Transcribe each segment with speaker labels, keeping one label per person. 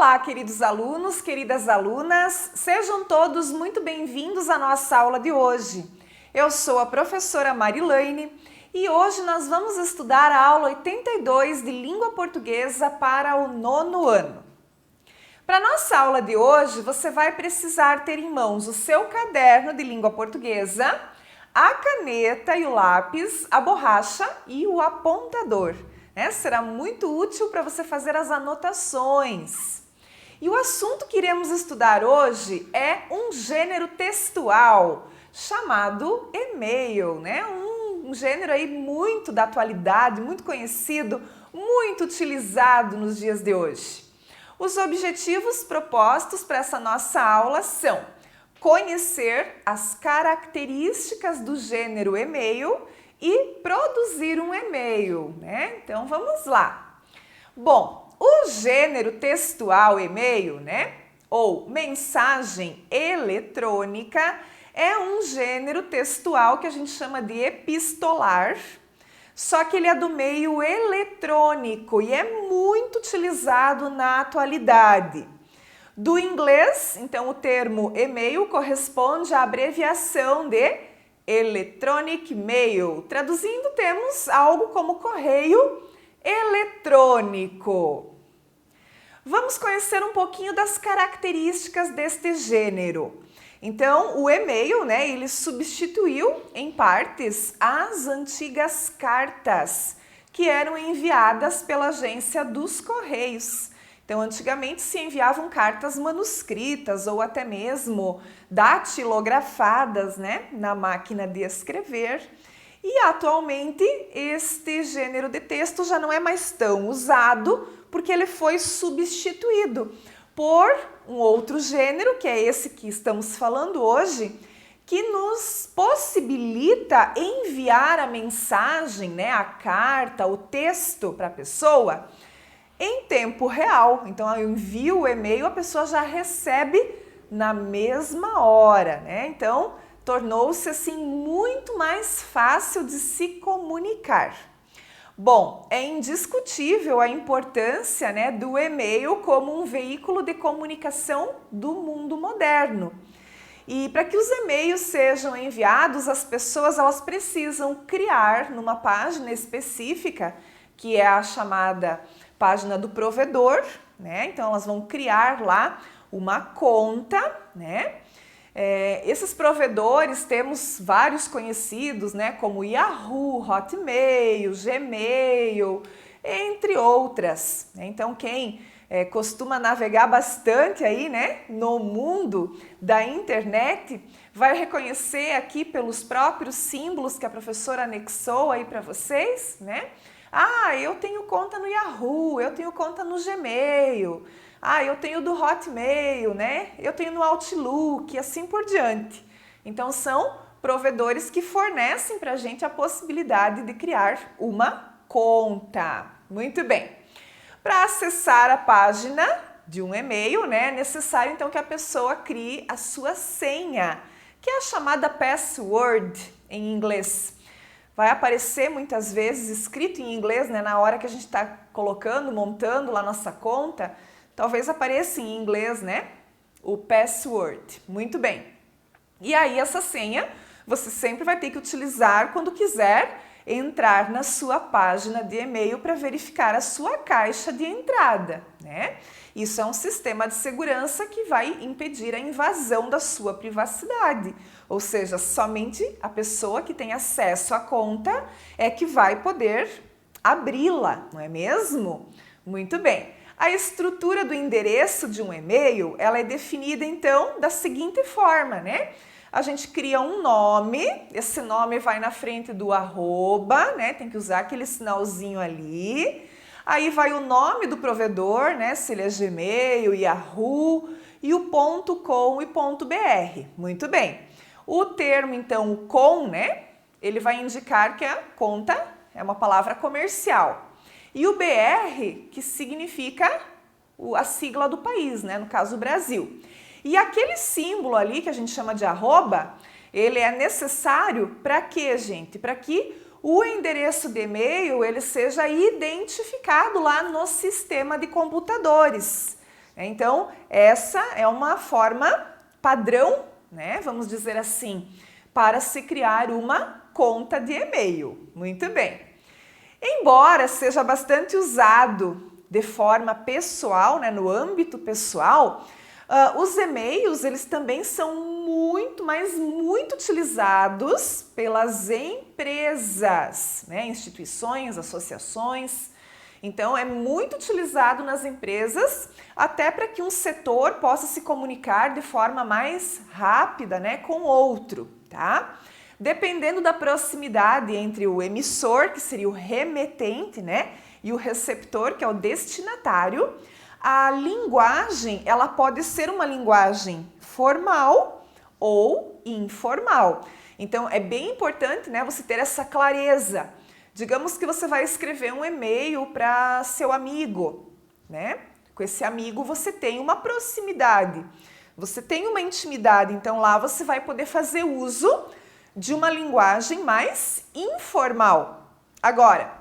Speaker 1: Olá, queridos alunos, queridas alunas, sejam todos muito bem-vindos à nossa aula de hoje. Eu sou a professora Marilaine e hoje nós vamos estudar a aula 82 de Língua Portuguesa para o 9º ano. Para a nossa aula de hoje, você vai precisar ter em mãos o seu caderno de Língua Portuguesa, a caneta e o lápis, a borracha e o apontador. Será muito útil para você fazer as anotações. E o assunto que iremos estudar hoje é um gênero textual chamado e-mail, um gênero aí muito da atualidade, muito conhecido, muito utilizado nos dias de hoje. Os objetivos propostos para essa nossa aula são conhecer as características do gênero e-mail e produzir um e-mail, Então vamos lá. Bom, o gênero textual e-mail, ou mensagem eletrônica, é um gênero textual que a gente chama de epistolar, só que ele é do meio eletrônico e é muito utilizado na atualidade. Do inglês, então o termo e-mail corresponde à abreviação de Electronic Mail. Traduzindo, temos algo como correio eletrônico. Vamos conhecer um pouquinho das características deste gênero. Então, o e-mail, ele substituiu em partes as antigas cartas que eram enviadas pela agência dos Correios. Então, antigamente se enviavam cartas manuscritas ou até mesmo datilografadas, na máquina de escrever. E atualmente este gênero de texto já não é mais tão usado porque ele foi substituído por um outro gênero, que é esse que estamos falando hoje, que nos possibilita enviar a mensagem, a carta, o texto para a pessoa em tempo real. Então, eu envio o e-mail, a pessoa já recebe na mesma hora, Então, tornou-se assim muito mais fácil de se comunicar. Bom, é indiscutível a importância, do e-mail como um veículo de comunicação do mundo moderno. E para que os e-mails sejam enviados, as pessoas elas precisam criar numa página específica, que é a chamada página do provedor, Então elas vão criar lá uma conta, Esses provedores temos vários conhecidos, como Yahoo, Hotmail, Gmail, entre outras. Então quem costuma navegar bastante aí, no mundo da internet, vai reconhecer aqui pelos próprios símbolos que a professora anexou aí para vocês, Ah, eu tenho conta no Yahoo, eu tenho conta no Gmail, eu tenho do Hotmail, eu tenho no Outlook e assim por diante. Então, são provedores que fornecem para a gente a possibilidade de criar uma conta. Muito bem. Para acessar a página de um e-mail, é necessário então que a pessoa crie a sua senha, que é a chamada password em inglês. Vai aparecer muitas vezes escrito em inglês, na hora que a gente está colocando, montando lá nossa conta, talvez apareça em inglês, o password. Muito bem. E aí essa senha você sempre vai ter que utilizar quando quiser entrar na sua página de e-mail para verificar a sua caixa de entrada, Isso é um sistema de segurança que vai impedir a invasão da sua privacidade. Ou seja, somente a pessoa que tem acesso à conta é que vai poder abri-la, não é mesmo? Muito bem. A estrutura do endereço de um e-mail, ela é definida então da seguinte forma, A gente cria um nome, esse nome vai na frente do arroba, Tem que usar aquele sinalzinho ali. Aí vai o nome do provedor, se ele é Gmail, Yahoo, e o .com e .br. Muito bem. O termo, então, o com, ele vai indicar que a conta é uma palavra comercial. E o BR, que significa a sigla do país, no caso o Brasil. E aquele símbolo ali, que a gente chama de arroba, ele é necessário para quê, gente? Para que o endereço de e-mail ele seja identificado lá no sistema de computadores. Então, essa é uma forma padrão, né? Vamos dizer assim, para se criar uma conta de e-mail. Muito bem. Embora seja bastante usado de forma pessoal, né, no âmbito pessoal, os e-mails eles também são muito, mas muito utilizados pelas empresas, né, instituições, associações. Então, é muito utilizado nas empresas, até para que um setor possa se comunicar de forma mais rápida, né, com outro, tá? Dependendo da proximidade entre o emissor, que seria o remetente, né, e o receptor, que é o destinatário, a linguagem, ela pode ser uma linguagem formal ou informal. Então, é bem importante, né, você ter essa clareza. Digamos que você vai escrever um e-mail para seu amigo, né? Com esse amigo você tem uma proximidade, você tem uma intimidade, então lá você vai poder fazer uso de uma linguagem mais informal. Agora,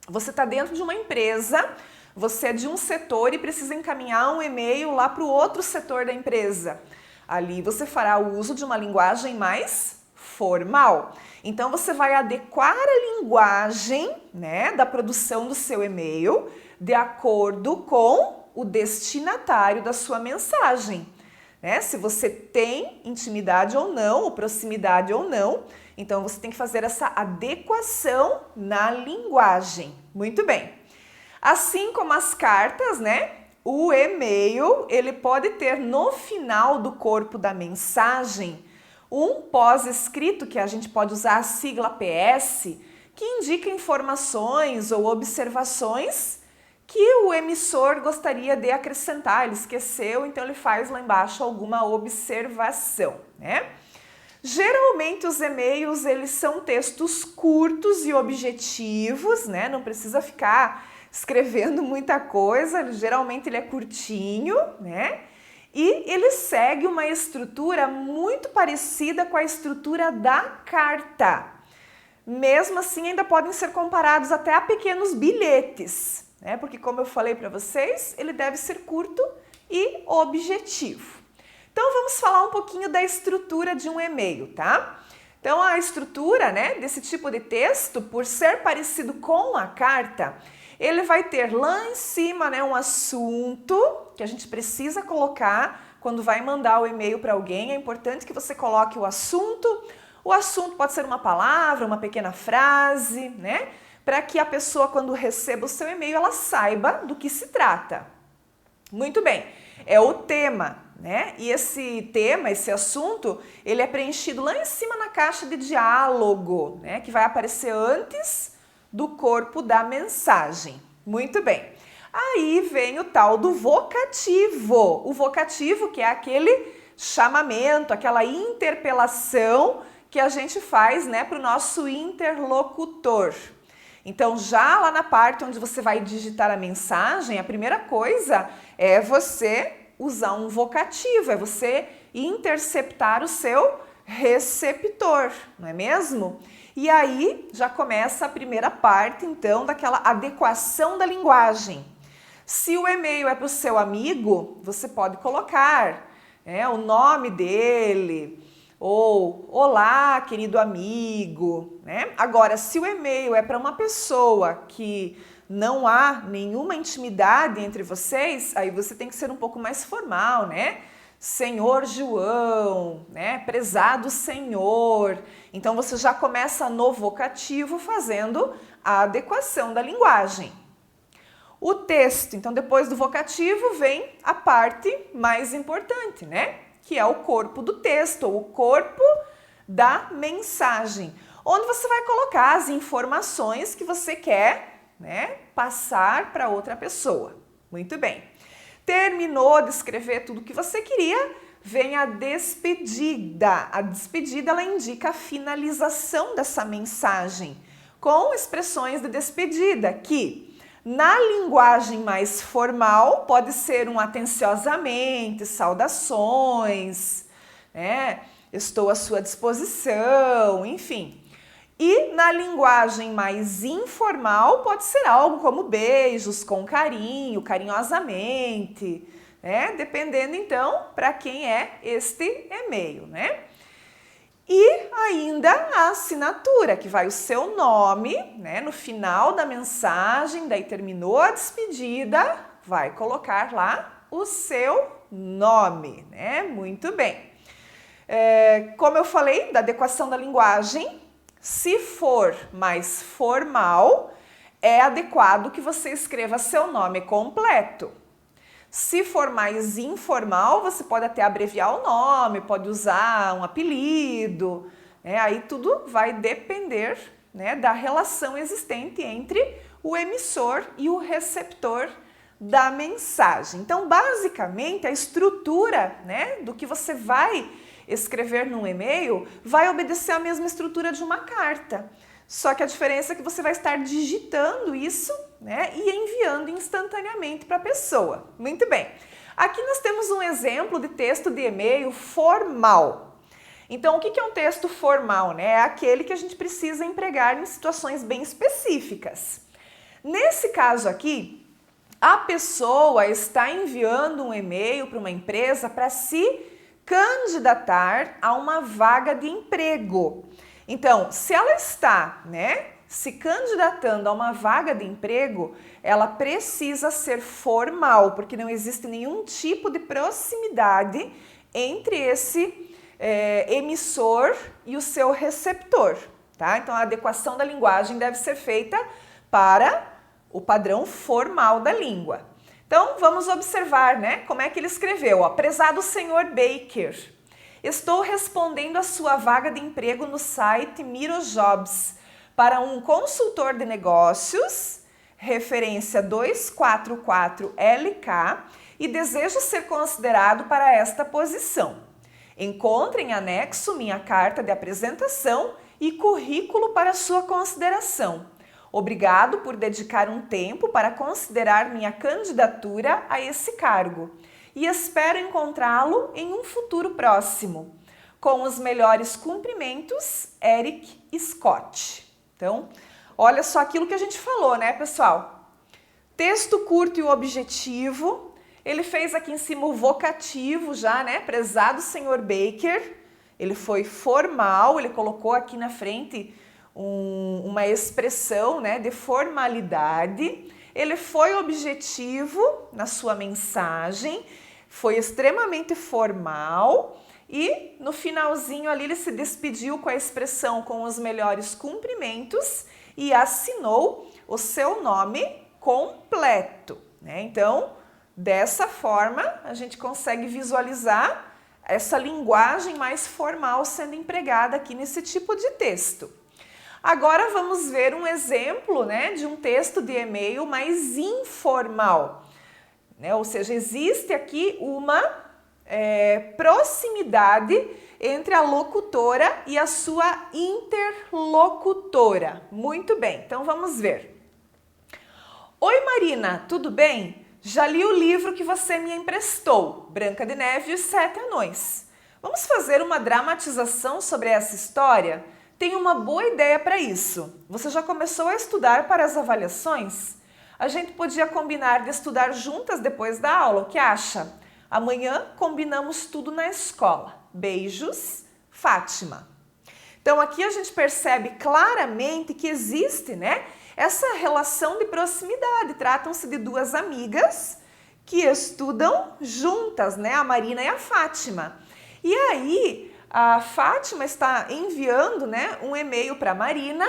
Speaker 1: você está dentro de uma empresa, você é de um setor e precisa encaminhar um e-mail lá para o outro setor da empresa. Ali você fará uso de uma linguagem mais formal. Então, você vai adequar a linguagem, né, da produção do seu e-mail de acordo com o destinatário da sua mensagem. Né? Se você tem intimidade ou não, ou proximidade ou não, então você tem que fazer essa adequação na linguagem. Muito bem. Assim como as cartas, né, o e-mail, ele pode ter no final do corpo da mensagem um pós-escrito, que a gente pode usar a sigla PS, que indica informações ou observações que o emissor gostaria de acrescentar, ele esqueceu, então ele faz lá embaixo alguma observação, né? Geralmente os e-mails, eles são textos curtos e objetivos, né? Não precisa ficar escrevendo muita coisa, geralmente ele é curtinho, né? E ele segue uma estrutura muito parecida com a estrutura da carta. Mesmo assim, ainda podem ser comparados até a pequenos bilhetes, né? Porque, como eu falei para vocês, ele deve ser curto e objetivo. Então, vamos falar um pouquinho da estrutura de um e-mail, tá? Então, a estrutura, né, desse tipo de texto, por ser parecido com a carta, ele vai ter lá em cima, né, um assunto que a gente precisa colocar quando vai mandar o e-mail para alguém. É importante que você coloque o assunto. O assunto pode ser uma palavra, uma pequena frase, né? Para que a pessoa, quando receba o seu e-mail, ela saiba do que se trata. Muito bem, é o tema, né? E esse tema, esse assunto, ele é preenchido lá em cima na caixa de diálogo, né? Que vai aparecer antes do corpo da mensagem. Muito bem. Aí vem o tal do vocativo. O vocativo, que é aquele chamamento, aquela interpelação que a gente faz, né, para o nosso interlocutor. Então, já lá na parte onde você vai digitar a mensagem, a primeira coisa é você usar um vocativo, é você interceptar o seu receptor, não é mesmo? E aí já começa a primeira parte, então, daquela adequação da linguagem. Se o e-mail é para o seu amigo, você pode colocar o nome dele, ou olá, querido amigo, né? Agora, se o e-mail é para uma pessoa que não há nenhuma intimidade entre vocês, aí você tem que ser um pouco mais formal, né? Senhor João, né? Prezado senhor. Então você já começa no vocativo fazendo a adequação da linguagem. O texto, então depois do vocativo vem a parte mais importante, né? Que é o corpo do texto, ou o corpo da mensagem, onde você vai colocar as informações que você quer, né, passar para outra pessoa. Muito bem. Terminou de escrever tudo o que você queria, vem a despedida. A despedida, ela indica a finalização dessa mensagem, com expressões de despedida, que na linguagem mais formal pode ser um atenciosamente, saudações, né? Estou à sua disposição, enfim. E na linguagem mais informal pode ser algo como beijos com carinho, carinhosamente, né? Dependendo então para quem é este e-mail, né? E ainda a assinatura, que vai o seu nome, né? No final da mensagem, daí terminou a despedida, vai colocar lá o seu nome, né? Muito bem. Como eu falei, da adequação da linguagem, se for mais formal, é adequado que você escreva seu nome completo. Se for mais informal, você pode até abreviar o nome, pode usar um apelido, né? Aí tudo vai depender, né, da relação existente entre o emissor e o receptor da mensagem. Então, basicamente, a estrutura, né, do que você vai escrever num e-mail vai obedecer à mesma estrutura de uma carta. Só que a diferença é que você vai estar digitando isso, né, e enviando instantaneamente para a pessoa. Muito bem. Aqui nós temos um exemplo de texto de e-mail formal. Então, o que é um texto formal, né? É aquele que a gente precisa empregar em situações bem específicas. Nesse caso aqui, a pessoa está enviando um e-mail para uma empresa para se candidatar a uma vaga de emprego. Então, se ela está, né, se candidatando a uma vaga de emprego, ela precisa ser formal, porque não existe nenhum tipo de proximidade entre esse emissor e o seu receptor, tá? Então, a adequação da linguagem deve ser feita para o padrão formal da língua. Então, vamos observar, né, como é que ele escreveu. Ó, prezado senhor Baker, estou respondendo a sua vaga de emprego no site Mirojobs para um consultor de negócios, referência 244LK, e desejo ser considerado para esta posição. Encontre em anexo minha carta de apresentação e currículo para sua consideração. Obrigado por dedicar um tempo para considerar minha candidatura a esse cargo e espero encontrá-lo em um futuro próximo. Com os melhores cumprimentos, Eric Scott. Então, olha só aquilo que a gente falou, né, pessoal? Texto curto e objetivo. Ele fez aqui em cima o vocativo já, né? Prezado senhor Baker. Ele foi formal, ele colocou aqui na frente uma expressão, né, de formalidade. Ele foi objetivo na sua mensagem, foi extremamente formal e no finalzinho ali ele se despediu com a expressão com os melhores cumprimentos e assinou o seu nome completo, né? Então, dessa forma, a gente consegue visualizar essa linguagem mais formal sendo empregada aqui nesse tipo de texto. Agora vamos ver um exemplo, né, de um texto de e-mail mais informal, né? Ou seja, existe aqui uma proximidade entre a locutora e a sua interlocutora. Muito bem, então vamos ver. Oi Marina, tudo bem? Já li o livro que você me emprestou, Branca de Neve e os Sete Anões. Vamos fazer uma dramatização sobre essa história? Tenho uma boa ideia para isso. Você já começou a estudar para as avaliações? A gente podia combinar de estudar juntas depois da aula, o que acha? Amanhã combinamos tudo na escola. Beijos, Fátima. Então aqui a gente percebe claramente que existe, né, essa relação de proximidade. Tratam-se de duas amigas que estudam juntas, né, a Marina e a Fátima. E aí a Fátima está enviando, né, um e-mail para a Marina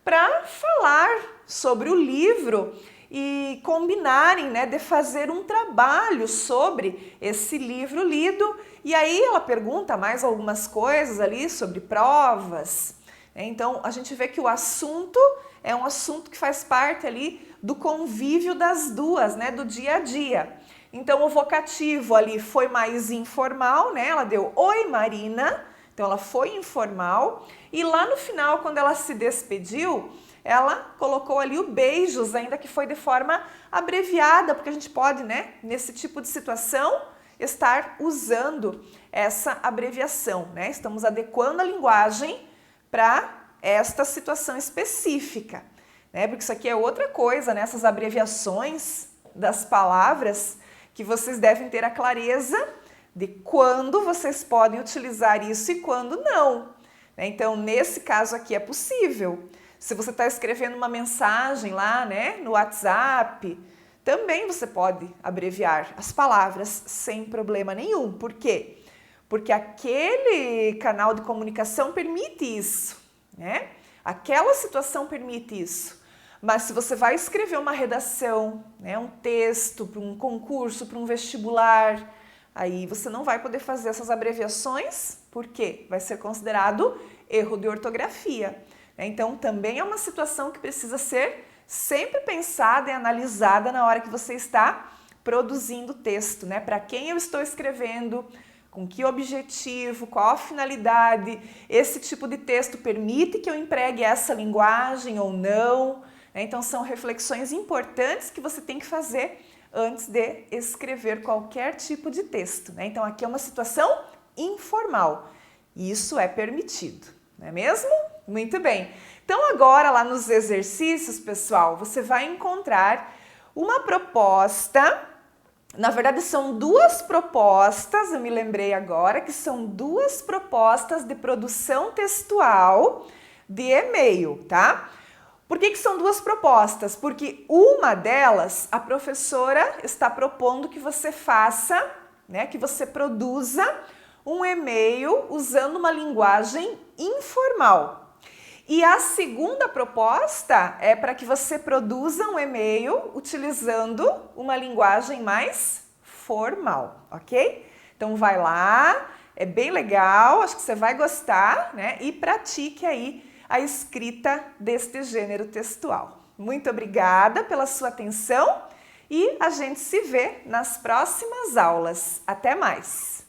Speaker 1: para falar sobre o livro e combinarem, né, de fazer um trabalho sobre esse livro lido. E aí ela pergunta mais algumas coisas ali sobre provas. Então a gente vê que o assunto é um assunto que faz parte ali do convívio das duas, né, do dia a dia. Então o vocativo ali foi mais informal, né? Ela deu oi Marina, então ela foi informal. E lá no final, quando ela se despediu, ela colocou ali o beijos, ainda que foi de forma abreviada, porque a gente pode, né, nesse tipo de situação, estar usando essa abreviação, né? Estamos adequando a linguagem para esta situação específica, né? Porque isso aqui é outra coisa, né? Essas abreviações das palavras que vocês devem ter a clareza de quando vocês podem utilizar isso e quando não. Então, nesse caso aqui é possível. Se você está escrevendo uma mensagem lá, né, no WhatsApp, também você pode abreviar as palavras sem problema nenhum. Por quê? Porque aquele canal de comunicação permite isso, né? Aquela situação permite isso. Mas se você vai escrever uma redação, né, um texto para um concurso, para um vestibular, aí você não vai poder fazer essas abreviações, porque vai ser considerado erro de ortografia. Então, também é uma situação que precisa ser sempre pensada e analisada na hora que você está produzindo o texto, né? Para quem eu estou escrevendo, com que objetivo, qual a finalidade, esse tipo de texto permite que eu empregue essa linguagem ou não. Então, são reflexões importantes que você tem que fazer antes de escrever qualquer tipo de texto, né? Então, aqui é uma situação informal. Isso é permitido, não é mesmo? Muito bem. Então, agora lá nos exercícios, pessoal, você vai encontrar uma proposta. Na verdade, são duas propostas, eu me lembrei agora, que são duas propostas de produção textual de e-mail, tá? Por que são duas propostas? Porque uma delas, a professora está propondo que você faça, né, que você produza um e-mail usando uma linguagem informal. E a segunda proposta é para que você produza um e-mail utilizando uma linguagem mais formal, ok? Então vai lá, é bem legal, acho que você vai gostar, né? E pratique aí a escrita deste gênero textual. Muito obrigada pela sua atenção e a gente se vê nas próximas aulas. Até mais!